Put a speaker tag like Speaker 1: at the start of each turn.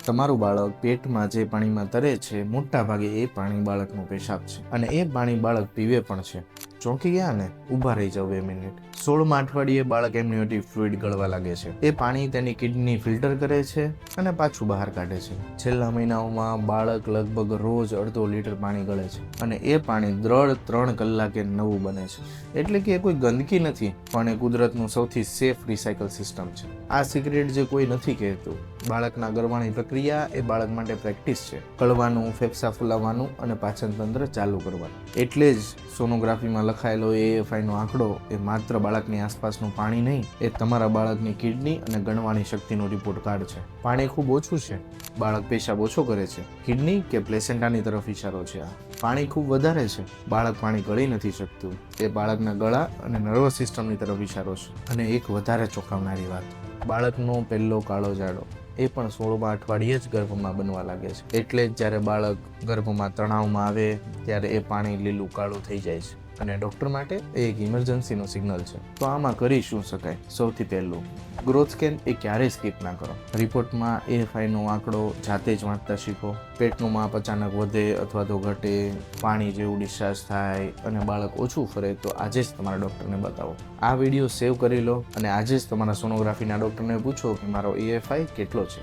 Speaker 1: તમારું બાળક પેટમાં જે પાણીમાં તરે છે મોટા ભાગે એ પાણી બાળકનું પેશાબ છે અને એ પાણી બાળક પીવે પણ છે. ચોંકી ગયા ને? ઊભા રહી જાવ 2 મિનિટ. 16મા અઠવાડિયે બાળક એમનિયોટિક ફ્લુઇડ ગળવા લાગે છે. એ પાણી તેની કિડની ફિલ્ટર કરે છે અને પાછું બહાર કાઢે છે. છેલ્લા મહિનાઓમાં બાળક લગભગ રોજ 1/2 લીટર પાણી ગળે છે અને એ પાણી દર 3 કલાકે નવું બને છે. એટલે કે એ કોઈ ગંદકી નથી, પણ એ કુદરતનું સૌથી સેફ રિસાયકલ સિસ્ટમ છે. આ સિક્રેટ જે કોઈ નથી કહેતું. બાળકના ગળવાની પ્રક્રિયા એ બાળક માટે પ્રેક્ટિસ છે. કળવાનું, ફેફસા ફૂલાવવાનું અને પાચન તંત્ર ચાલુ કરવાનું. એટલે જ સોનોગ્રાફીમાં લખાયેલો AFI નો આંકડો એ માત્ર બાળકની આસપાસનું પાણી નહીં, એ તમારા બાળકની કિડની અને ગણવાની શક્તિનો રિપોર્ટ કાર્ડ છે. પાણી ખૂબ ઓછું છે, બાળક પેશાબ ઓછો કરે છે. કિડની કે પ્લેસેન્ટાની તરફ ઇશારો છે. આ પાણી ખૂબ વધારે છે, બાળક પાણી ગળી નથી શકતું. એ બાળકના ગળા અને નર્વસ સિસ્ટમની તરફ ઇશારો છે. અને એક વધારે ચોંકાવનારી વાત, બાળકનો પહેલો કાળો જાડો એ પણ 16મા અઠવાડિયે જ ગર્ભમાં બનવા લાગે છે. એટલે જ જ્યારે બાળક ગર્ભમાં તણાવમાં આવે ત્યારે એ પાણી લીલું કાળું થઈ જાય છે અને ડૉક્ટર માટે એ એક ઇમરજન્સીનો સિગ્નલ છે. તો આમાં કરી શું શકાય? સૌથી પહેલું, ગ્રોથ સ્કેન એ ક્યારેય સ્કીપ ના કરો. રિપોર્ટમાં AFI નો આંકડો જાતે જ વાંચતા શીખો. પેટનું માપ અચાનક વધે અથવા તો ઘટે, પાણી જેવું ડિસ્ચાર્જ થાય અને બાળક ઓછું ફરે તો આજે જ તમારા ડૉક્ટરને બતાવો. આ વિડીયો સેવ કરી લો અને આજે જ તમારા સોનોગ્રાફીના ડૉક્ટરને પૂછો કે મારો AFI કેટલો છે.